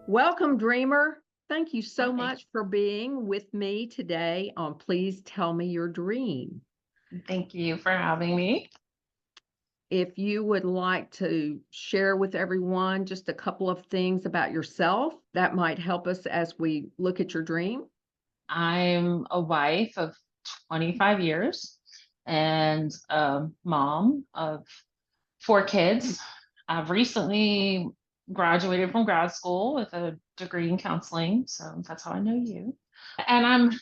Welcome, Dreamer. Thank you so much for being with me today on Please Tell Me Your Dream. Thank you for having me. If you would like to share with everyone just a couple of things about yourself, that might help us as we look at your dream. I'm a wife of 25 years and a mom of 4 kids. I've recently graduated from grad school with a degree in counseling, so that's how I know you. And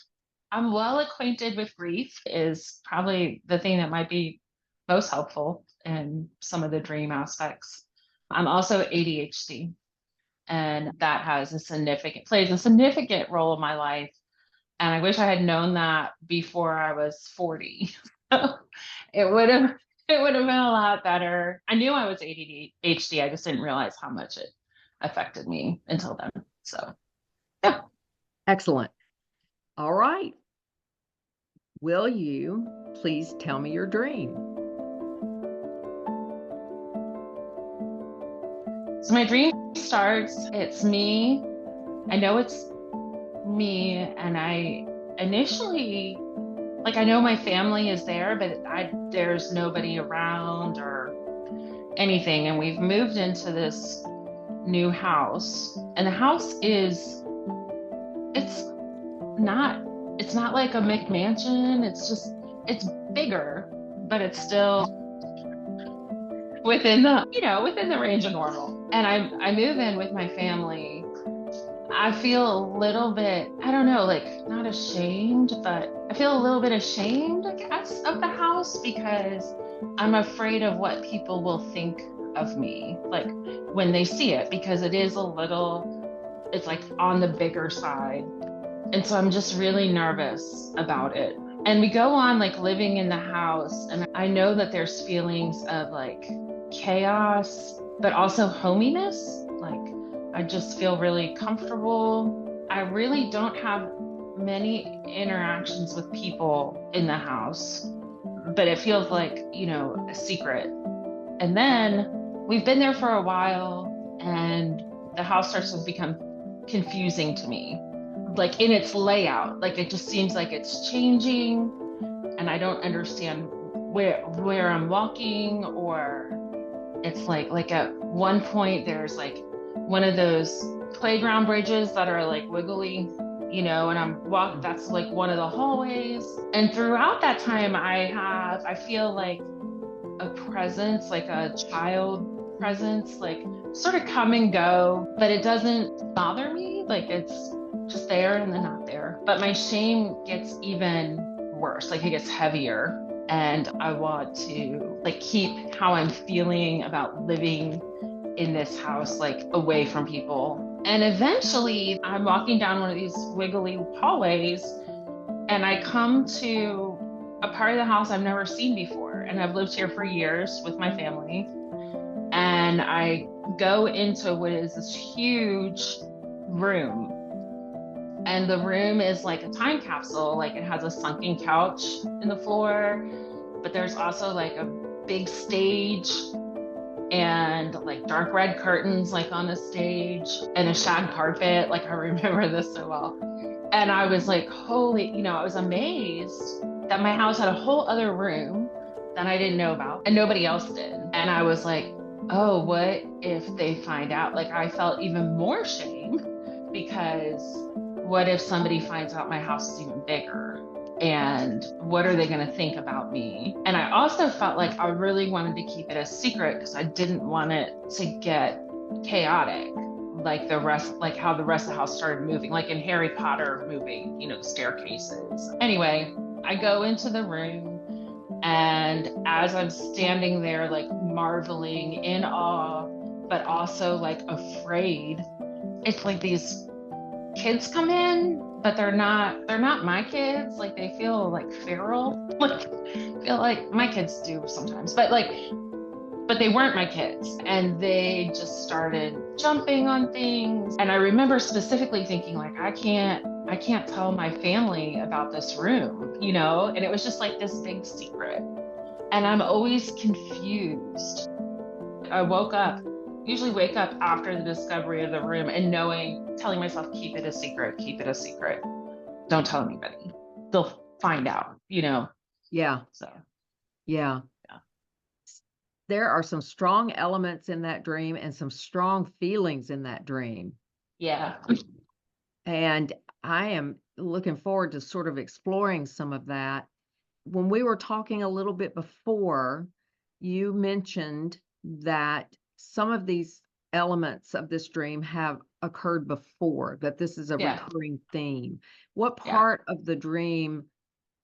I'm well acquainted with grief is probably the thing that might be most helpful in some of the dream aspects. I'm also ADHD, and that plays a significant role in my life. And I wish I had known that before I was 40. it would have been a lot better. I knew I was ADHD. I just didn't realize how much it affected me until then. So, yeah. Excellent. All right. Will you please tell me your dream? So my dream starts, it's me. I know it's me, and I initially, I know my family is there, but there's nobody around or anything. And we've moved into this new house, and the house it's not like a McMansion. It's bigger, but it's still within the range of normal. And I move in with my family. I feel a little bit, I don't know, not ashamed, but I feel a little bit ashamed, I guess, of the house because I'm afraid of what people will think of me, when they see it, because it's on the bigger side. And so I'm just really nervous about it. And we go on living in the house, and I know that there's feelings of chaos, but also hominess. I just feel really comfortable. I really don't have many interactions with people in the house, but it feels like, a secret. And then we've been there for a while, and the house starts to become confusing to me, in its layout. It just seems like it's changing, and I don't understand where I'm walking, or it's at one point there's one of those playground bridges that are wiggly, and I'm walking, that's one of the hallways. And throughout that time I feel a presence, a child presence, sort of come and go, but it doesn't bother me. It's just there and then not there. But my shame gets even worse, it gets heavier. And I want to keep how I'm feeling about living in this house, away from people. And eventually I'm walking down one of these wiggly hallways, and I come to a part of the house I've never seen before. And I've lived here for years with my family. And I go into what is this huge room. And the room is a time capsule. It has a sunken couch in the floor, but there's also a big stage, and dark red curtains on the stage, and a shag carpet. I remember this so well. And I was holy, I was amazed that my house had a whole other room that I didn't know about and nobody else did. And I was oh, what if they find out? I felt even more shame, because what if somebody finds out my house is even bigger? And what are they going to think about me? And I also felt I really wanted to keep it a secret, because I didn't want it to get chaotic, how the rest of the house started moving, in Harry Potter moving, the staircases. Anyway, I go into the room, and as I'm standing there, marveling in awe, but also afraid, it's these kids come in, but they're not my kids. They feel feral. Feel like my kids do sometimes, but they weren't my kids. And they just started jumping on things. And I remember specifically thinking I can't tell my family about this room, and it was just this big secret. And I'm always confused. I woke up usually wake up after the discovery of the room and telling myself, keep it a secret, keep it a secret. Don't tell anybody. They'll find out, Yeah. So, Yeah. yeah. There are some strong elements in that dream and some strong feelings in that dream. Yeah. And I am looking forward to sort of exploring some of that. When we were talking a little bit before, you mentioned that some of these elements of this dream have occurred before, that this is a Yeah. recurring theme. What Yeah. part of the dream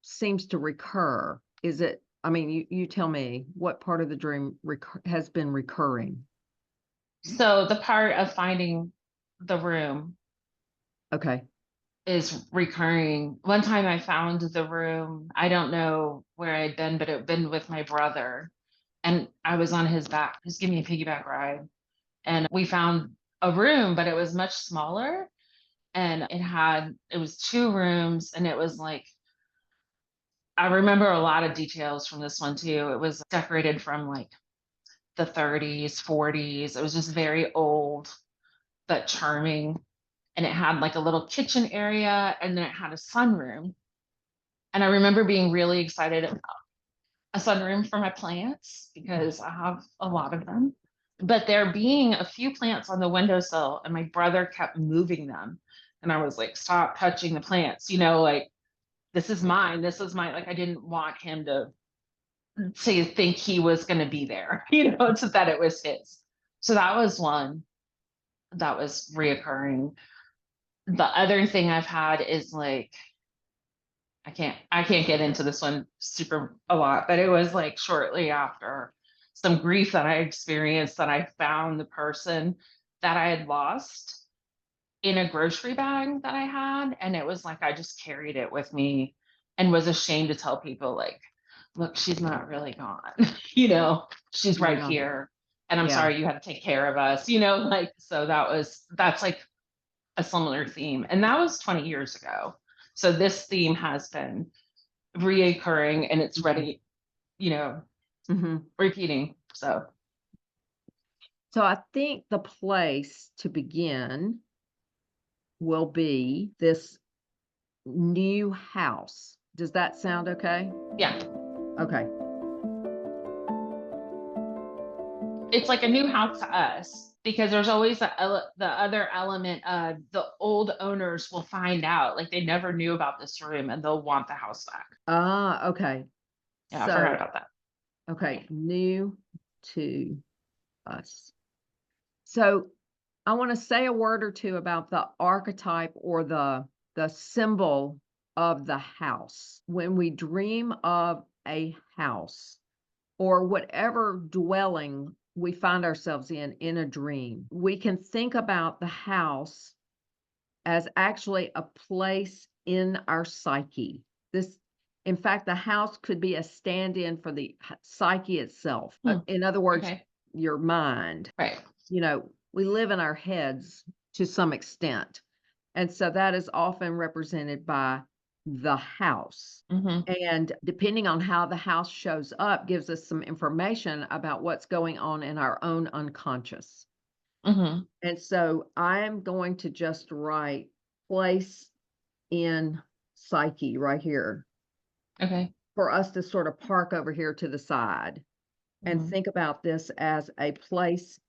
seems to recur? Is it, I mean, you tell me, what part of the dream has been recurring? So the part of finding the room Okay. is recurring. One time I found the room. I don't know where I'd been, but it'd been with my brother. And I was on his back, just give me a piggyback ride. And we found a room, but it was much smaller. And it was 2 rooms, and it was like, I remember a lot of details from this one too. It was decorated from like the 30s, 40s. It was just very old, but charming. And it had like a little kitchen area, and then it had a sunroom. And I remember being really excited about a sunroom for my plants because I have a lot of them. But there being a few plants on the windowsill, and my brother kept moving them. And I was like, stop touching the plants, like, this is mine. This is mine. Like, I didn't want him to think he was going to be there, so that it was his. So that was one that was reoccurring. The other thing I've had is like, I can't get into this one super a lot, but it was like shortly after some grief that I experienced that I found the person that I had lost in a grocery bag that I had. And it was like, I just carried it with me and was ashamed to tell people, like, look, she's not really gone, she's right Yeah. here. And I'm Yeah. sorry you had to take care of us, like, so that's like a similar theme. And that was 20 years ago. So this theme has been reoccurring, and it's ready, repeating. So I think the place to begin will be this new house. Does that sound okay? yeah, Okay. it's like a new house to us because there's always the other element of the old owners will find out, like, they never knew about this room and they'll want the house back. Okay. Yeah, I forgot about that. Okay, new to us. So I want to say a word or two about the archetype or the symbol of the house. When we dream of a house or whatever dwelling we find ourselves in a dream, we can think about the house as actually a place in our psyche. In fact, the house could be a stand-in for the psyche itself. In other words, Okay. your mind. Right. We live in our heads to some extent. And so that is often represented by the house. And depending on how the house shows up, gives us some information about what's going on in our own unconscious. And so I am going to just write place in psyche right here. Okay. For us to sort of park over here to the side and think about this as a place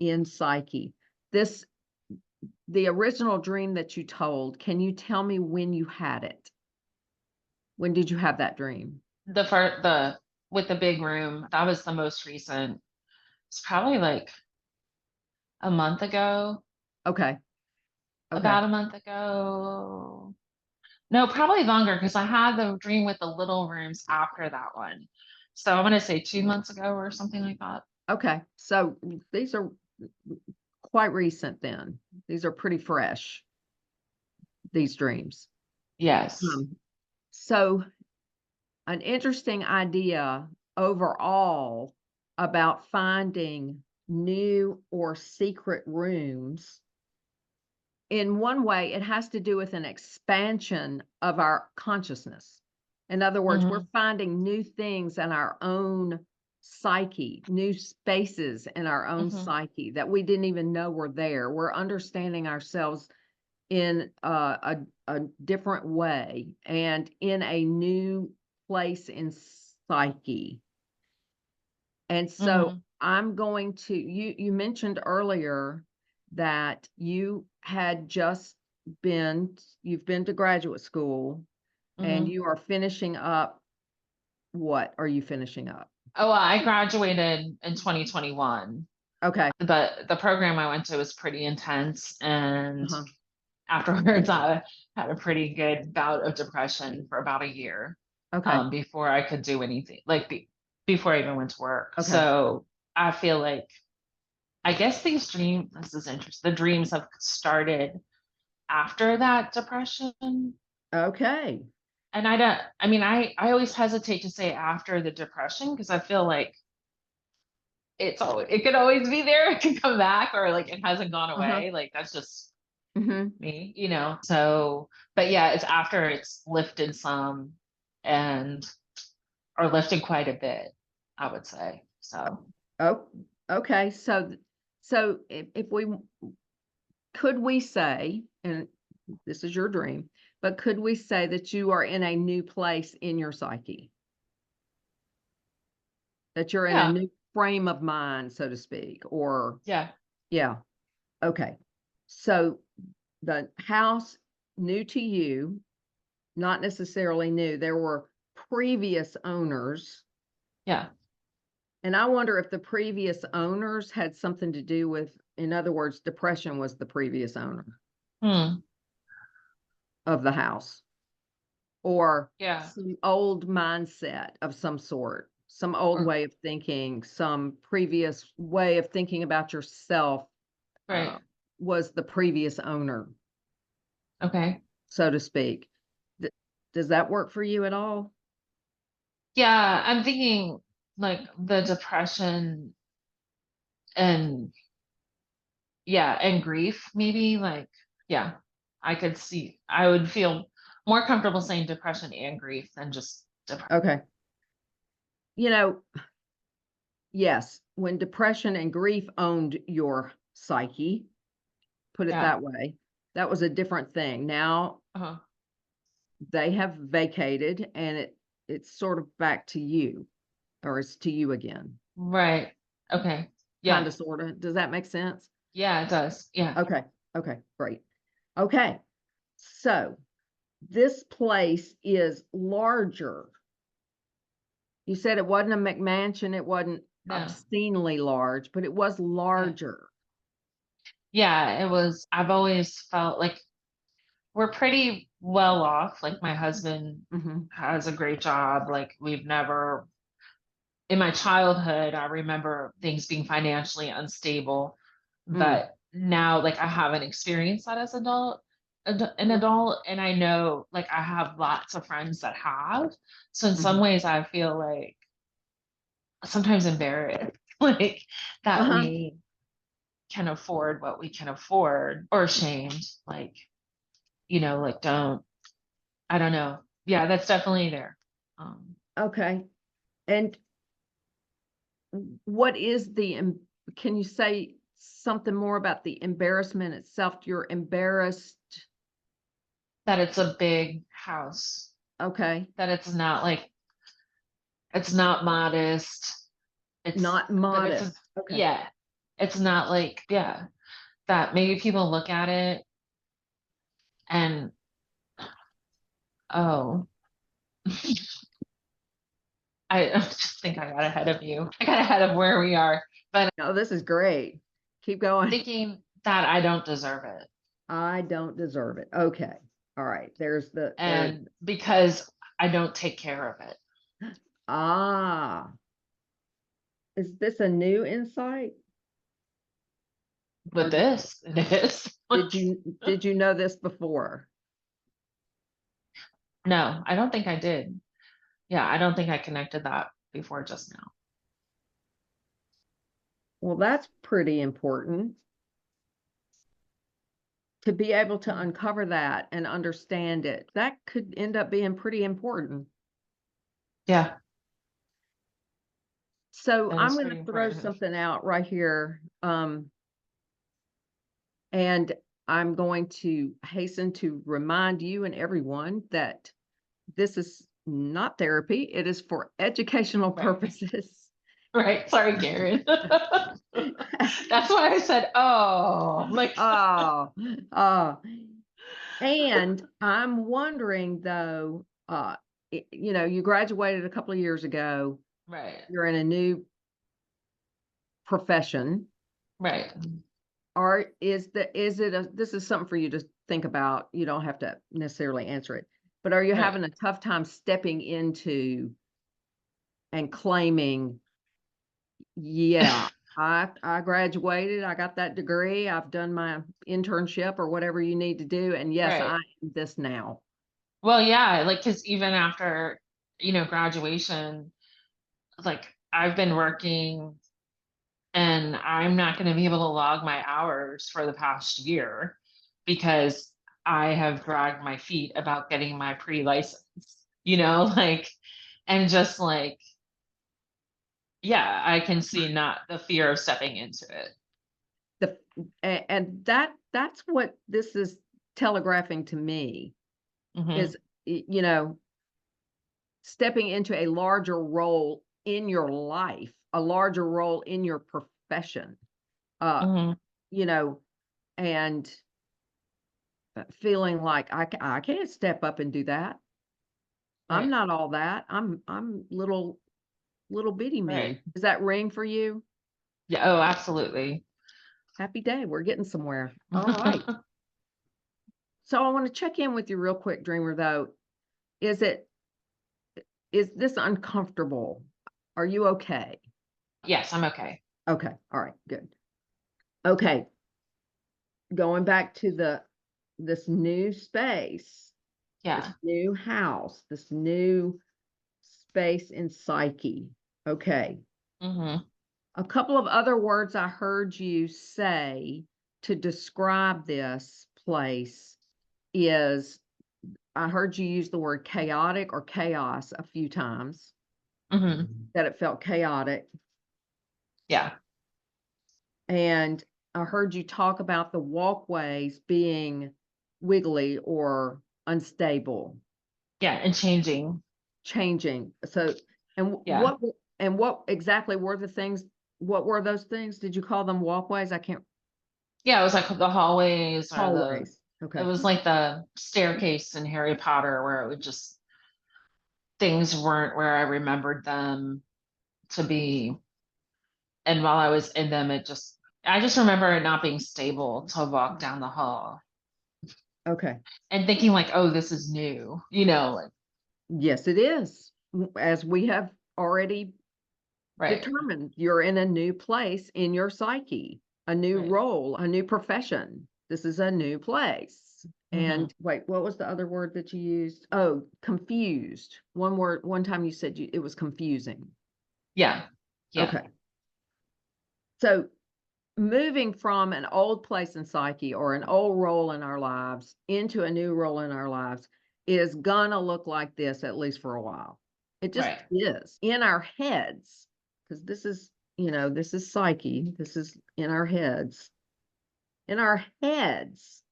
in psyche. The original dream that you told, can you tell me when you had it? When did you have that dream? With the big room, that was the most recent. It's probably like a month ago. Okay. About a month ago. No, probably longer because I had the dream with the little rooms after that one. So I'm going to say 2 months ago or something like that. Okay. So these are quite recent then. These are pretty fresh, these dreams. Yes. So an interesting idea overall about finding new or secret rooms. In one way, it has to do with an expansion of our consciousness. In other words, we're finding new things in our own psyche, new spaces in our own Mhm. psyche that we didn't even know were there. We're understanding ourselves in a different way and in a new place in psyche. And so Mhm. I'm going to, you mentioned earlier that you had just you've been to graduate school and Mhm. you are finishing up. What are you finishing up? Oh, well, I graduated in 2021, Okay. but the program I went to was pretty intense, and Uh-huh. afterwards I had a pretty good bout of depression for about a year, Okay. before I could do anything, like before I even went to work. Okay. So I feel like, I guess this is interesting. The dreams have started after that depression. Okay. And I don't, I mean, I always hesitate to say after the depression because I feel like it could always be there. It could come back, or like it hasn't gone Uh-huh. away. Like that's just Mm-hmm. me, So, but yeah, it's after it's lifted some, and or lifted quite a bit, I would say. So Oh, okay. So if we could we say, and this is your dream, but could we say that you are in a new place in your psyche? That you're in a yeah, new frame of mind, so to speak, or yeah, yeah. Okay. So the house new to you, not necessarily new. There were previous owners, yeah. and I wonder if the previous owners had something to do with, in other words, depression was the previous owner Hmm. of the house, or Yeah. some old mindset of some sort, some old Or way of thinking, some previous way of thinking about yourself, right. uh, was the previous owner, Okay. so to speak. Th- does that work for you at all? Yeah, I'm thinking like the depression, and yeah, and grief, maybe, like, yeah, I would feel more comfortable saying depression and grief than just depression. Okay. You know, yes, when depression and grief owned your psyche, put it Yeah. that way, that was a different thing. Now Uh-huh. they have vacated and it's sort of back to you, or it's to you again. Right. Okay. Kind Yeah. of, sort of. Does that make sense? Yeah, it does. Yeah. Okay. Okay. Great. Okay. So this place is larger. You said it wasn't a McMansion. It wasn't No. obscenely large, but it was Yeah. larger. Yeah, I've always felt like we're pretty well off. Like my husband Hmm. has a great job. Like we've never, in my childhood, I remember things being financially unstable, Mm. but now like I haven't experienced that as an Mm. adult, and I know like I have lots of friends that have. So in some Mhm. ways, I feel like sometimes embarrassed, like that Uh-huh. we can afford what we can afford, or ashamed, like like I don't know. Yeah, that's definitely there. Um, Okay. And what is can you say something more about the embarrassment itself? You're embarrassed. that it's a big house, Okay. that it's not modest. It's Not that it's modest. Okay. yeah, it's not like, yeah, that maybe people look at it and, oh, I just think I got ahead of you. I got ahead of where we are, but Oh, this is great. Keep going. thinking that I don't deserve it. I don't deserve it. Okay. All right. There's And because I don't take care of it. ah, is this a new insight? With Or this, it is. did you know this before? No, I don't think I did. Yeah, I don't think I connected that before just now. Well, that's pretty important to be able to Mm. uncover that and understand it. That could end up being pretty important. Yeah. So That I'm is going pretty to throw important. something out right here. And I'm going to hasten to remind you and everyone that this is not therapy. It is for educational Right. purposes. Right. Sorry, Karen. That's why I said, oh, like, Oh, and I'm wondering though, you know, you graduated a couple of years ago. right, You're in a new profession. right, Or is this is something for you to think about. You don't have to necessarily answer it, but are you right. having a tough time stepping into and claiming, yeah, I graduated, I got that degree, I've done my internship or whatever you need to do, and yes, Right. I am this now. Well, yeah, like, because even after, graduation, like, I've been working and I'm not going to be able to log my hours for the past year because I have dragged my feet about getting my pre-license, like, and just like, yeah, I can see not the fear of stepping into it. And that's what this is telegraphing to me Hmm. is, you know, stepping into a larger role in your life, a larger role in your profession, uh, Hmm. you know, and feeling like I can't step up and do that. I'm Right, not all that. I'm little bitty right. me. Does that ring for you? Yeah, oh, absolutely. Happy day. We're getting somewhere. All right. So I want to check in with you real quick, Dreamer, though. Is it is this uncomfortable? Are you okay? Yes, I'm okay. Okay. All right. Good. Okay. Going back to this new space, this Yeah. new house, this new space in Psyche. Okay. Hmm. A couple of other words I heard you say to describe this place is I heard you use the word chaotic or chaos a few times, Hmm. that it felt chaotic. Yeah. And I heard you talk about the walkways being wiggly or unstable, Yeah. And changing. changing. So, and Yeah. what exactly were the things? What were those things? Did you call them walkways? I can't. Yeah. It was like the hallways or Hallways. it Okay. was like the staircase in Harry Potter where it would just, things weren't where I remembered them to be. And while I was in them, I just remember it not being stable to walk down the hall Okay. and thinking like, oh, this is new, like, Yes, it is. As we have already right, determined, you're in a new place in your psyche, a new right. role, a new profession. This is a new place. Hmm. And wait, what was the other word that you used? Oh, confused. One word, one time you said it was confusing. Yeah. Yeah. Okay. So moving from an old place in psyche or an old role in our lives into a new role in our lives is gonna look like this at least for a while. It just Right. is in our heads, because this is, this is psyche. This is in our heads. In our heads,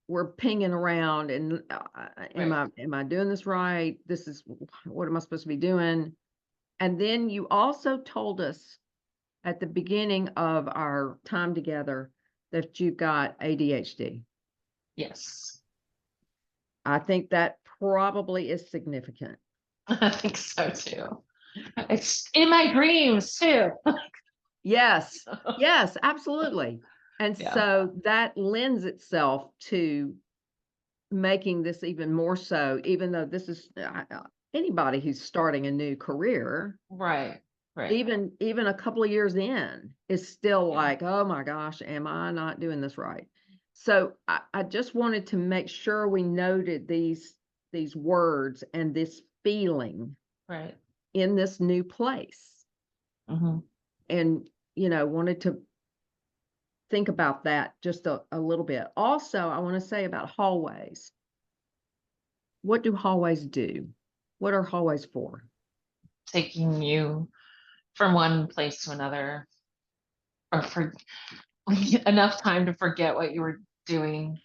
we're pinging around and Right. am I doing this right? This is what am I supposed to be doing? And then you also told us at the beginning of our time together that you've got ADHD. Yes. I think that probably is significant. I think so too. It's in my dreams too. Yes, yes, absolutely. And Yeah. so that lends itself to making this even more so, even though this is anybody who's starting a new career, Right. Right. even a couple of years in, is still Yeah. like, oh my gosh, am I not doing this right? So I just wanted to make sure we noted these words and this feeling Right. in this new place, Hmm. and wanted to think about that just a little bit. Also, I want to say about hallways. What do hallways do? What are hallways for? Taking you from one place to another, or for enough time to forget what you were doing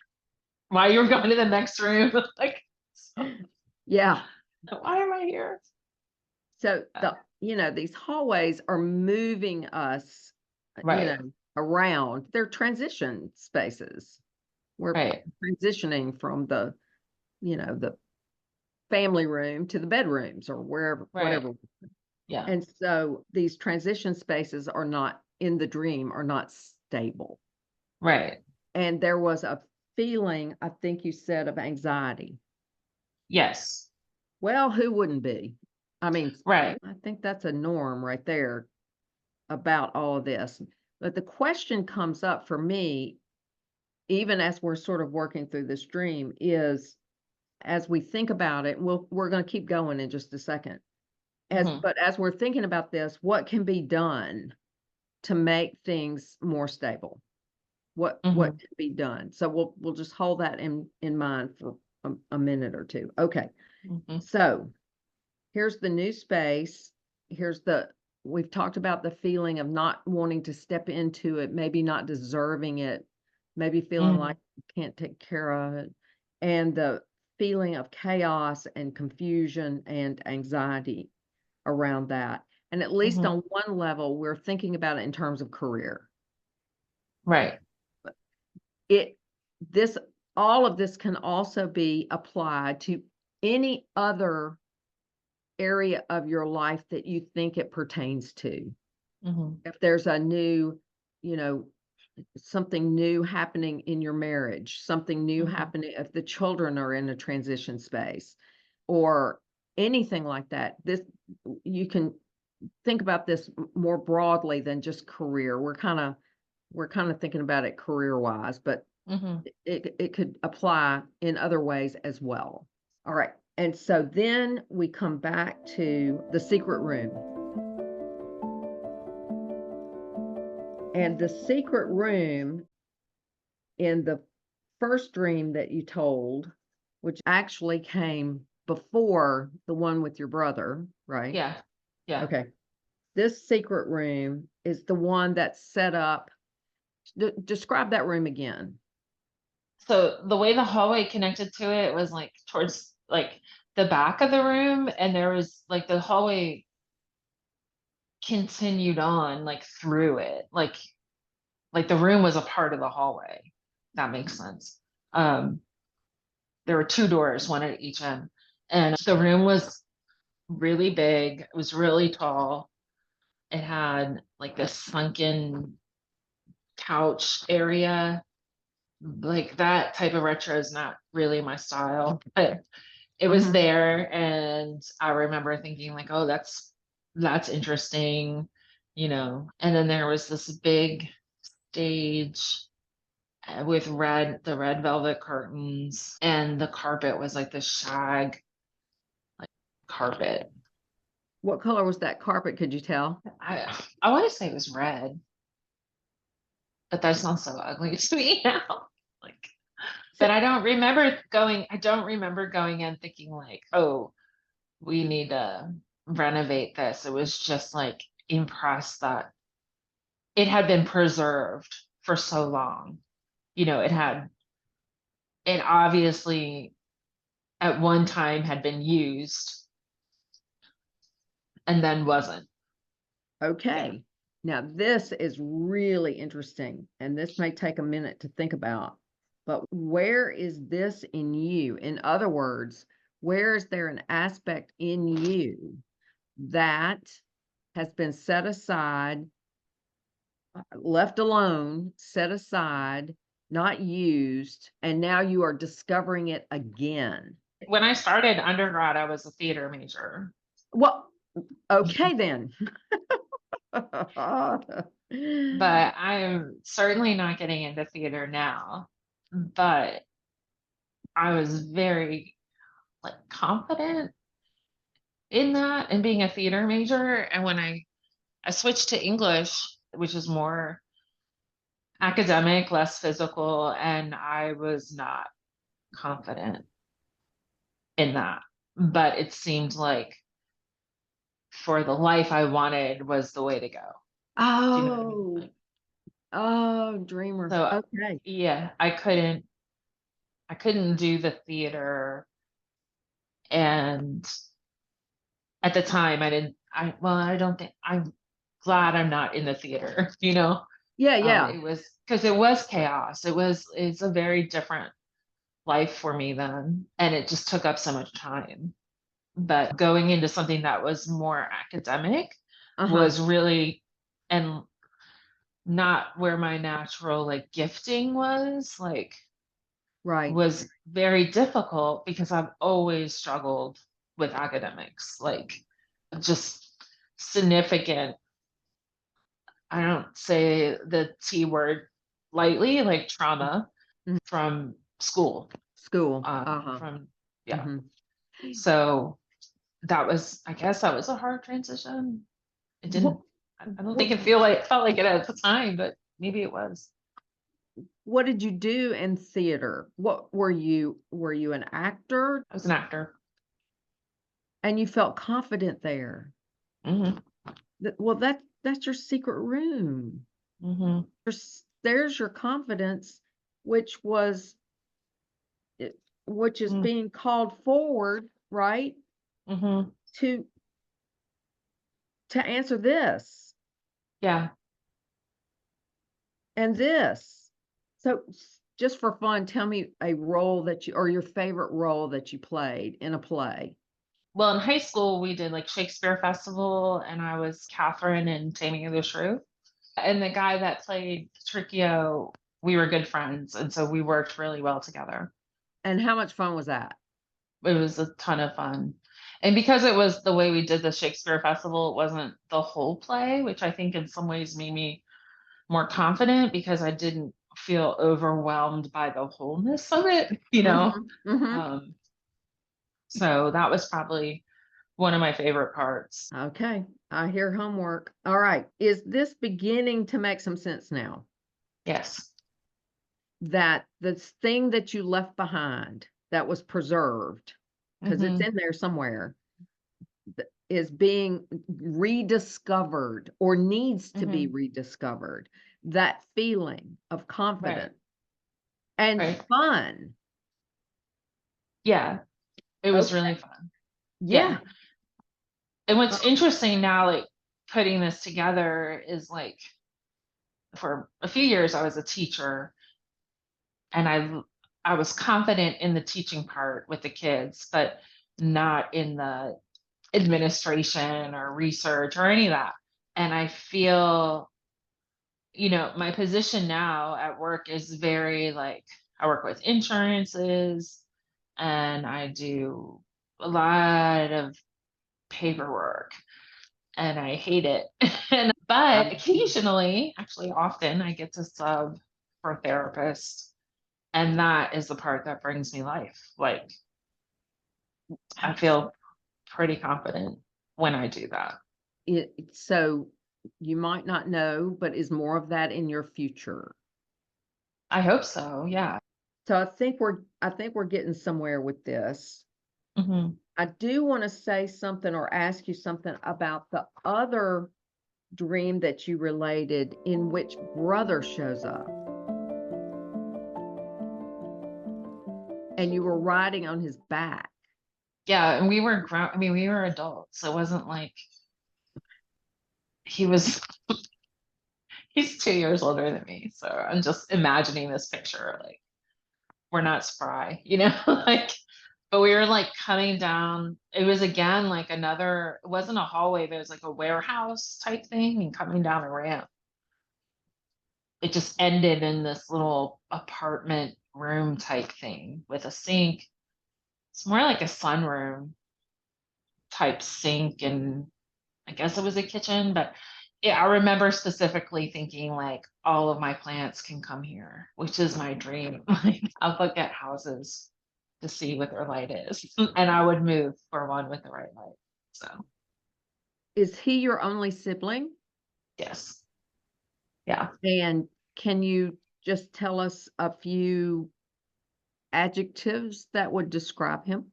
while you were going to the next room. Like, Yeah. why am I here? So these hallways are moving us, Right. around. They're transition spaces. We're Right. transitioning from the family room to the bedrooms or wherever, Right. whatever. Yeah. And so these transition spaces are not in the dream, are not stable. Right. And there was a feeling, I think you said, of anxiety. Yes. Well, who wouldn't be? I mean, Right. I think that's a norm right there about all of this. But the question comes up for me, even as we're sort of working through this dream, is as we think about it, we're going to keep going in just a second. Hmm. But as we're thinking about this, what can be done to make things more stable? What Hmm. can be done? So we'll just hold that in mind for a minute or two. Okay. Hmm. So here's the new space. Here's we've talked about the feeling of not wanting to step into it, maybe not deserving it, maybe feeling Hmm. like you can't take care of it, and the feeling of chaos and confusion and anxiety around that. And at least Hmm. on one level, we're thinking about it in terms of career. Right. It this all of this can also be applied to any other area of your life that you think it pertains to. Hmm. If there's a new, you know, something new happening in your marriage, something new Hmm. happening if the children are in a transition space or anything like that. You can think about this more broadly than just career. We're kind of thinking about it career wise, but Hmm. it could apply in other ways as well. All right. And so then we come back to the secret room. And the secret room in the first dream that you told, which actually came before the one with your brother, right? Yeah. Yeah. Okay. This secret room is the one that's set up. Describe that room again. So the way the hallway connected to it was like towards like the back of the room, and there was like the hallway continued on like through it. Like the room was a part of the hallway. That makes sense. Um, there were two doors, one at each end, and the room was really big. It was really tall. It had like this sunken couch area. Like that type of retro is not really my style, but it was Mhm. there, and I remember thinking like, oh, that's interesting, And then there was this big stage with the red velvet curtains, and the carpet was like the shag like carpet. What color was that carpet? Could you tell? I want to say it was red, but that sounds so ugly to me now. Like, So, but I don't remember going in thinking like, oh, we need to renovate this. It was just like impressed that it had been preserved for so long. It obviously at one time had been used and then wasn't. Yeah. okay. Now, this is really interesting, and this may take a minute to think about, but where is this in you? In other words, where is there an aspect in you that has been set aside, left alone, set aside, not used, and now you are discovering it again? When I started undergrad, I was a theater major, Well, okay then. but I'm certainly not getting into theater now. But I was very like confident in that and being a theater major. And when I switched to English, which is more academic, less physical, and I was not confident in that. But it seemed like for the life I wanted was the way to go. Do you know what I mean? Oh, Like, oh, dreamer. so Okay. yeah, I couldn't do the theater. And at the time I don't think I'm glad I'm not in the theater, you know? Yeah, yeah. It was because it was chaos. It's a very different life for me then. And it just took up so much time. But going into something that was more academic Uh-huh. was really, and not where my natural like gifting Right. was very difficult because I've always struggled with academics, like just significant. I don't say the T word lightly, like trauma Mhm. from school. School. Uh-huh. From yeah. Hmm. So I guess that was a hard transition. It What, didn't, I don't what think felt like it at the time, but maybe it was. what did you do in theater? What were you an actor I was an actor. and you felt confident there? Hmm. Well, that's your secret room. Hmm. There's your confidence, which was which is being called forward, right? Hmm. To answer this Yeah. and this. So just for fun, tell me a role that you or your favorite role that you played in a play. Well, in high school, we did like Shakespeare Festival, and I was Catherine in Taming of the Shrew. And the guy that played Tricchio, we were good friends. And so we worked really well together. And how much fun was that? It was a ton of fun. And because it was the way we did the Shakespeare Festival, it wasn't the whole play, which I think in some ways made me more confident because I didn't feel overwhelmed by the wholeness of it, you know? Mhm, mhm. Um, so that was probably one of my favorite parts. Okay, I hear homework. All right, is this beginning to make some sense now? Yes. That the thing that you left behind that was preserved, because it's Hmm. in there somewhere, is being rediscovered or needs to be Hmm. rediscovered. That feeling of Right. confidence and Right. fun. Yeah. It was Okay. really fun. Yeah. Yeah. And Uh, what's interesting now, like putting this together is like for a few years I was a teacher and I was confident in the teaching part with the kids, but not in the administration or research or any of that. And I feel, my position now at work is very like I work with insurances and I do a lot of paperwork and I hate it. But occasionally, actually often, I get to sub for a therapist. And that is the part that brings me life. Like I feel pretty confident when I do that. so you might not know, but is more of that in your future? I hope so. Yeah. So I think we're getting somewhere with this. Hmm. I do want to say something or ask you something about the other dream that you related in which brother shows up and you were riding on his back. Yeah. And we were grown. I mean, we were adults. So it wasn't like he was, he's 2 years older than me. So I'm just imagining this picture. Like we're not spry, like, but we were like coming down. It was again like it wasn't a hallway, there was like a warehouse type thing and coming down a ramp. It just ended in this little apartment room type thing with a sink. It's more like a sunroom type sink, and I guess it was a kitchen, but yeah, I remember specifically thinking like all of my plants can come here, which is my dream. Like I'll look at houses to see what their light is, and I would move for one with the right light. So Is he your only sibling? yes, yeah. And can you just tell us a few adjectives that would describe him?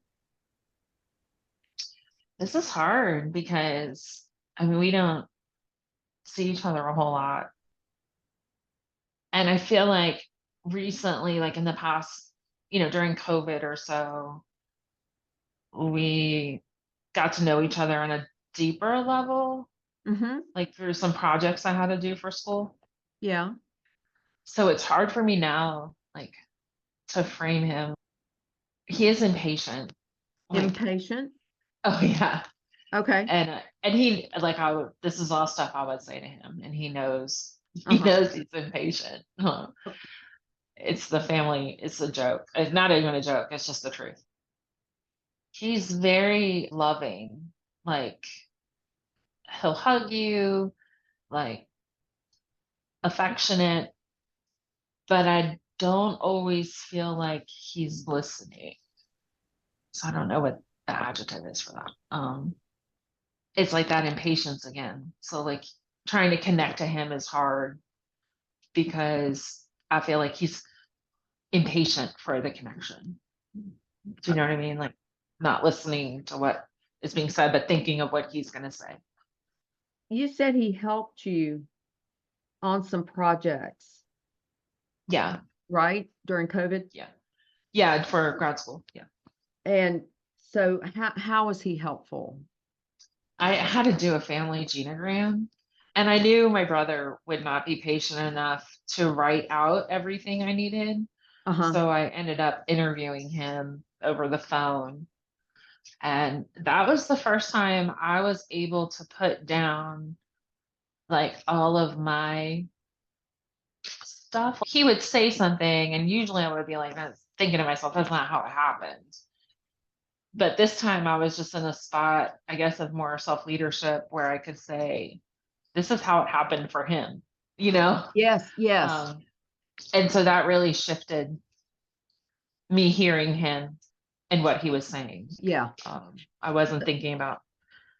This is hard because I mean we don't see each other a whole lot. And I feel like recently, like in the past, during COVID or so, we got to know each other on a deeper level, Mm-hmm. like through some projects I had to do for school. Yeah. So it's hard for me now, like to frame him. He is impatient. Like, Impatient. oh yeah. Okay. And he like this is all stuff I would say to him and he knows Uh-huh. he's impatient. It's the family, it's a joke. It's not even a joke, it's just the truth. He's very loving. Like he'll hug you, like affectionate, but I don't always feel like he's listening. So I don't know what the adjective is for that. It's like that impatience again. So like trying to connect to him is hard because I feel like he's impatient for the connection. Do you know what I mean? Like not listening to what is being said, but thinking of what he's going to say. You said he helped you on some projects, Yeah. right? During COVID? Yeah. Yeah. For grad school. Yeah. And so how was he helpful? I had to do a family genogram and I knew my brother would not be patient enough to write out everything I needed. Uh-huh. So I ended up interviewing him over the phone. And that was the first time I was able to put down like all of my stuff. He would say something, and usually I would be like, thinking to myself, that's not how it happened. But this time I was just in a spot, I guess, of more self leadership where I could say, this is how it happened for him, you know? Yes, yes. And so that really shifted me hearing him and what he was saying. Yeah. I wasn't thinking about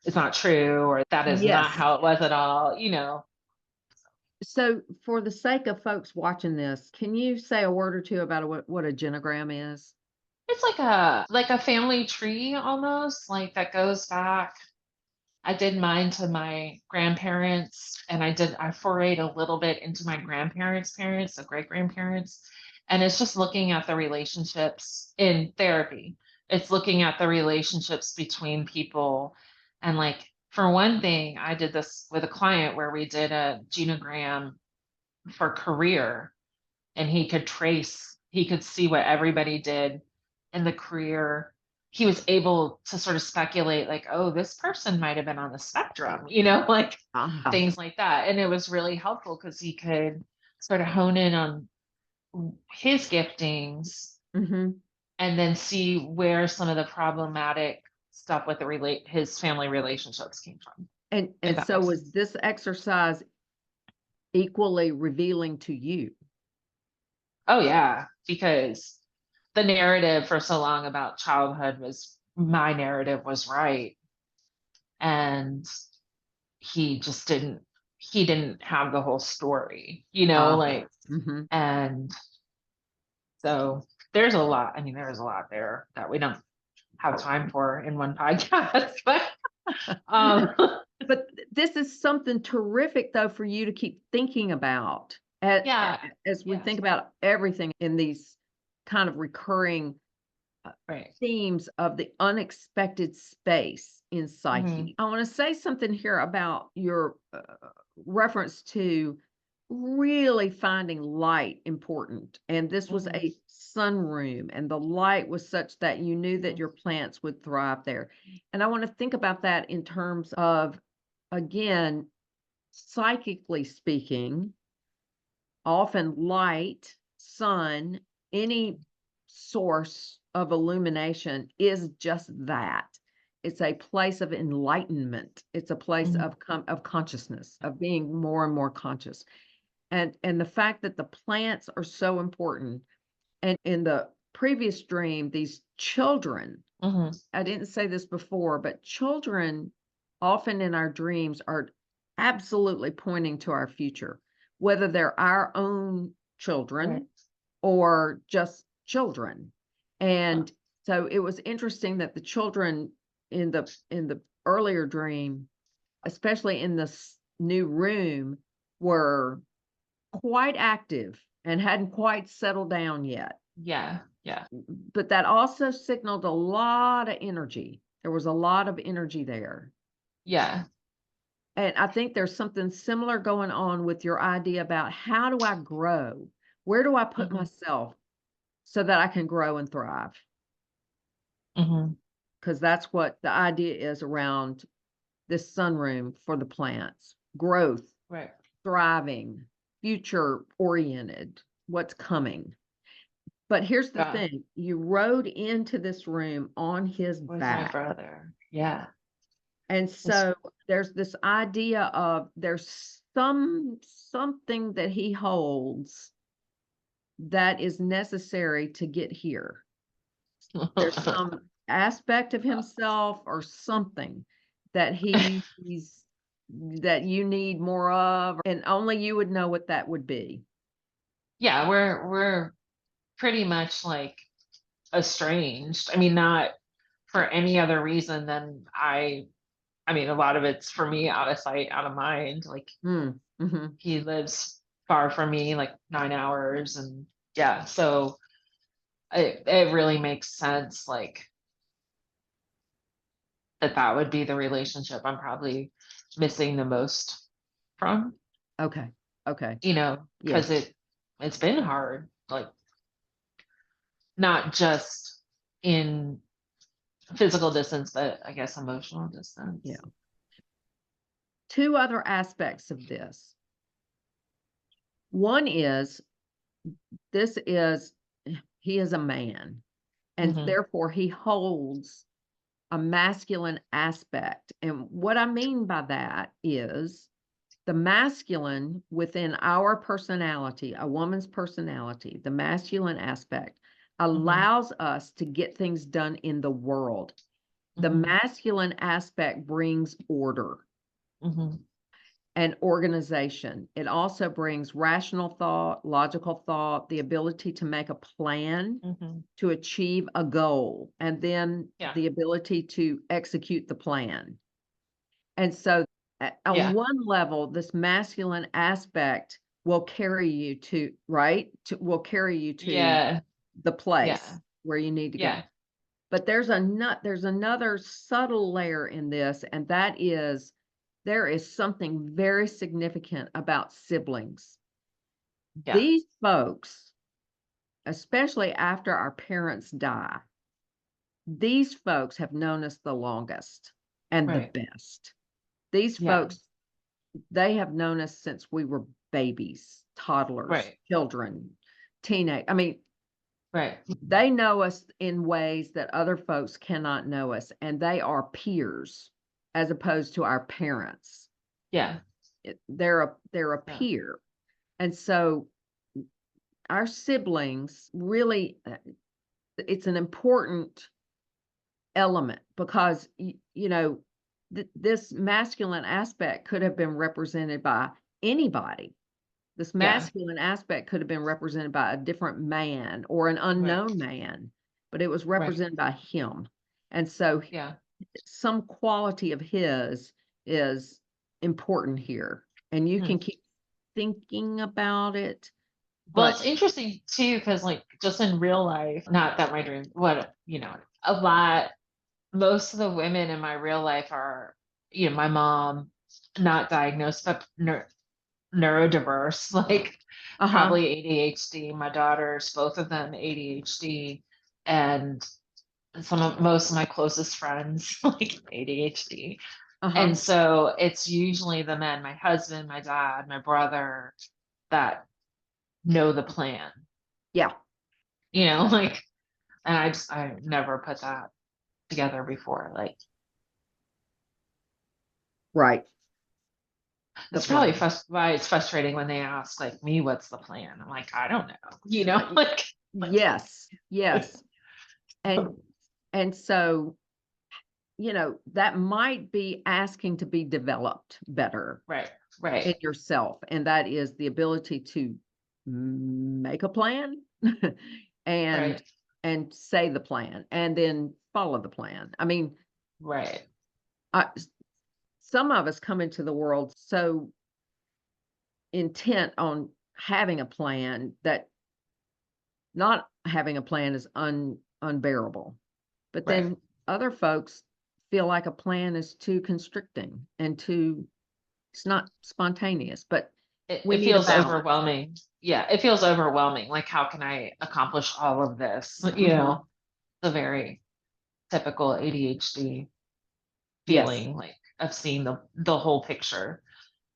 it's not true or that is not Yes. how it was at all, you know. So for the sake of folks watching this, can you say a word or two about what a genogram is? It's like a family tree almost, like that goes back. I did mine to my grandparents and I forayed a little bit into my grandparents' parents, so great grandparents. And it's just looking at the relationships in therapy. It's looking at the relationships between people. And like for one thing, I did this with a client where we did a genogram for career and he could see what everybody did in the career. He was able to sort of speculate like, oh, this person might have been on the spectrum, like things like that. And it was really helpful because he could sort of hone in on his giftings Mm-hmm. and then see where some of the problematic stuff with his family relationships came from. And so was this exercise equally revealing to you? Oh yeah, because the narrative for so long about childhood was my narrative was right. And he just didn't have the whole story, like, Mm-hmm. and so there's a lot. I mean, there's a lot there that we don't have time for in one podcast, but But this is something terrific though for you to keep thinking about as we think about everything in these kind of recurring right. themes of the unexpected space in Psyche. Mm-hmm. I want to say something here about your reference to really finding light important. And this was a sunroom, and the light was such that you knew that your plants would thrive there. And I want to think about that in terms of, again, psychically speaking, often light, sun, any source of illumination is just that. It's a place of enlightenment. It's a place of consciousness, of being more and more conscious. And the fact that the plants are so important. And in the previous dream, these children, I didn't say this before, but children often in our dreams are absolutely pointing to our future, whether they're our own children or just children. And so it was interesting that the children in the earlier dream, especially in this new room, were quite active and hadn't quite settled down yet. Yeah. Yeah. But that also signaled a lot of energy. There was a lot of energy there. Yeah. And I think there's something similar going on with your idea about how do I grow? Where do I put myself so that I can grow and thrive? Because that's what the idea is around this sunroom for the plants. Growth, Right. thriving, future oriented, what's coming. But here's the thing, you rode into this room on his With back. my brother. Yeah. And so there's this idea of there's something that he holds that is necessary to get here. There's some aspect of himself or something that that you need more of, and only you would know what that would be. Yeah, we're pretty much like estranged. I mean, not for any other reason than I mean, a lot of it's for me out of sight, out of mind. Like he lives far from me, like 9 hours, and yeah, so it really makes sense, like that would be the relationship I'm probably missing the most from. Okay. You know, because it's been hard, like not just in physical distance, but I guess emotional distance. Yeah. Two other aspects of this. One is he is a man, and therefore he holds a masculine aspect. And what I mean by that is the masculine within our personality, a woman's personality, the masculine aspect allows us to get things done in the world. The masculine aspect brings order and organization. It also brings rational thought, logical thought, the ability to make a plan to achieve a goal, and then the ability to execute the plan. And so on one level, this masculine aspect will carry you to, will carry you to the place where you need to go. But there's another subtle layer in this, and that is there is something very significant about siblings. These folks, especially after our parents die, these folks have known us the longest and the best. These folks, they have known us since we were babies, toddlers, children, teenage. I mean, they know us in ways that other folks cannot know us, and they are peers as opposed to our parents. They're a peer. And so our siblings really, it's an important element because, you know, this masculine aspect could have been represented by anybody. This masculine aspect could have been represented by a different man or an unknown man, but it was represented by him. And so some quality of his is important here. And you can keep thinking about it. Well, it's interesting too, because like just in real life, not that my dream, most of the women in my real life are, my mom, not diagnosed, but neurodiverse, like probably ADHD. My daughters, both of them ADHD, and most of my closest friends like ADHD. And so it's usually the men, my husband, my dad, my brother, that know the plan. Like, and I never put that together before. Like, it's probably why it's frustrating when they ask like me, what's the plan? I'm like, I don't know, like. Yes. And so, that might be asking to be developed better. In yourself. And that is the ability to make a plan and say the plan and then follow the plan. I mean, Right. Some of us come into the world so intent on having a plan that not having a plan is unbearable. But Right. then other folks feel like a plan is too constricting and it's not spontaneous, but we It need a feels balance. overwhelming. Yeah, it feels overwhelming. Like, how can I accomplish all of this? You Mhm. know, the very typical ADHD Yes. feeling, like of seeing the whole picture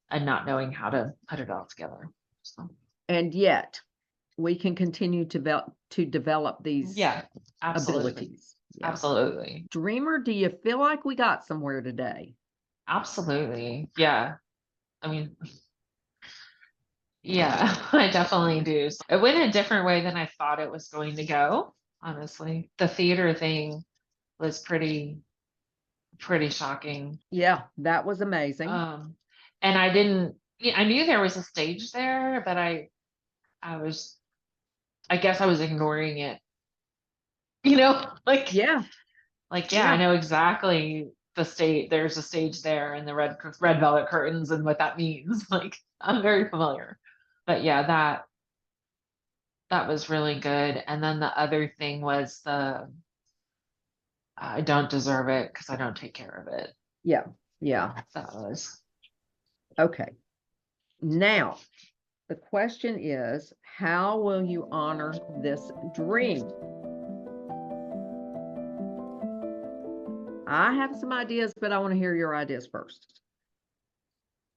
and not knowing how to put it all together. So, And yet we can continue to develop these yeah, absolutely. abilities. Yeah. Absolutely. Dreamer, do you feel like we got somewhere today? Absolutely. Yeah. I mean, yeah, I definitely do. So it went a different way than I thought it was going to go, honestly. The theater thing was pretty shocking. Yeah, that was amazing. Um, and I didn't, yeah, I knew there was a stage there, but I was, I guess I was ignoring it, you know, Yeah, yeah, I yeah. know exactly the state, there's a stage there and the red velvet curtains and what that means. Like, I'm very familiar. But yeah, that was really good. And then the other thing was the I don't deserve it because I don't take care of it. Yeah, yeah. That was Okay. Now, the question is, how will you honor this dream? I have some ideas, but I want to hear your ideas first.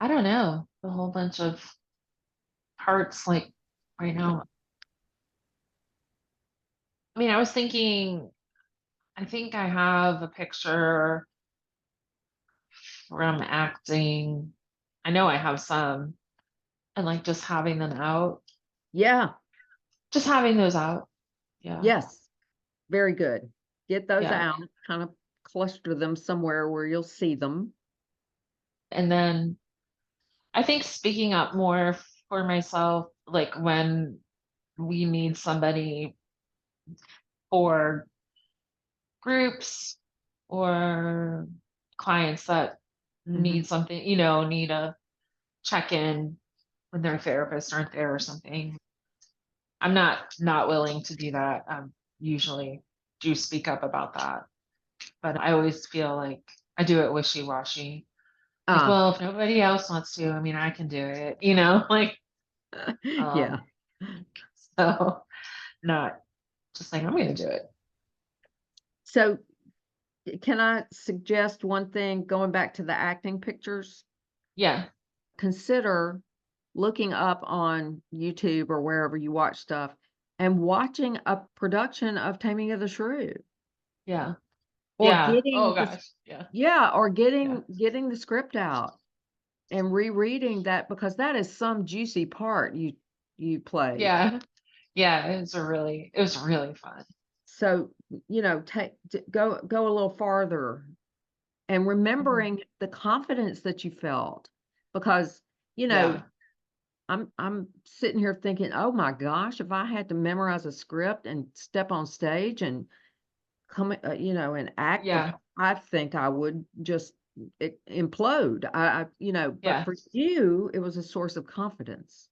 I don't know, a whole bunch of parts like right now. I mean, I was thinking, I think I have a picture from acting. I know I have some, and like just having them out, Yeah, just having those out. Yeah. yes, very good. Get those Yeah. out, kind of cluster them somewhere where you'll see them. And then I think speaking up more for myself, like when we need somebody for groups or clients that Mhm. need something, need a check-in when their therapists aren't there or something. I'm not willing to do that. Usually do speak up about that, but I always feel like I do it wishy-washy. Like, Ah, well, if nobody else wants to, I mean, I can do it, like, yeah. um, so not just like I'm gonna do it. So, can I suggest one thing going back to the acting pictures? Yeah, Consider looking up on YouTube or wherever you watch stuff and watching a production of Taming of the Shrew yeah, or yeah. getting Oh the gosh, yeah, yeah, or yeah, getting the script out and rereading that because that is some juicy part you played. yeah, yeah. It was really fun. So, go a little farther and Mhm. remembering the confidence that you felt because, you know, Yeah, I'm sitting here thinking, oh my gosh, if I had to memorize a script and step on stage and and act, yeah, I think I would just implode. But yeah, for you, it was a source of confidence.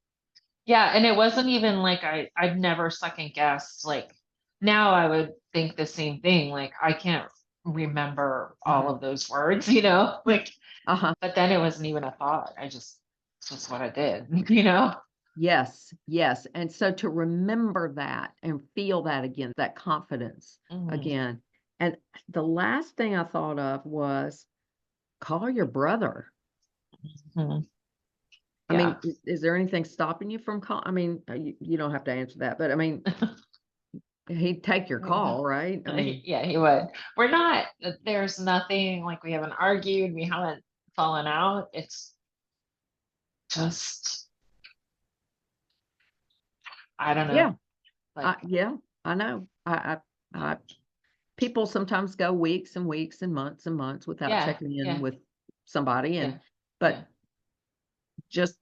yeah. And it wasn't even like I've never second guessed. Like now I would think the same thing. Like I can't remember all Mhm. of those words, like, Uh-huh. but then it wasn't even a thought. It's just what I did, Yes, yes. And so to remember that and feel that again, that confidence Mhm. again. And the last thing I thought of was call your brother. Mhm. I mean, Yeah. is there anything stopping you from call? I mean, you don't have to answer that, but I mean, he'd take your Yeah. call, right? I mean, Yeah, he would. There's nothing like we haven't argued, we haven't fallen out. It's just, I don't know. yeah, Like, yeah, I know. People sometimes go weeks and weeks and months without yeah, checking in yeah, with somebody, yeah, yeah, but just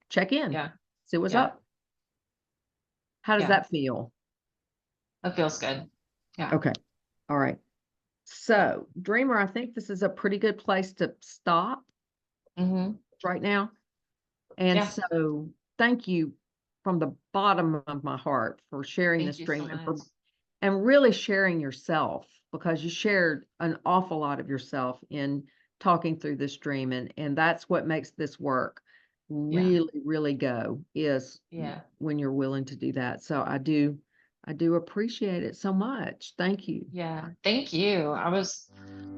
check in, yeah, see what's yeah, up. How does yeah. that feel? That feels good. Yeah. Okay, all right. So, Dreamer, I think this is a pretty good place to stop Mm-hmm. right now. And Yeah. so, thank you from the bottom of my heart for sharing Thank this you so dream much. and really sharing yourself, because you shared an awful lot of yourself in talking through this dream. And that's what makes this work Yeah. really, really go, is Yeah. when you're willing to do that. So I do appreciate it so much. Thank you. Yeah. Thank you. I was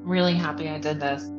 really happy I did this.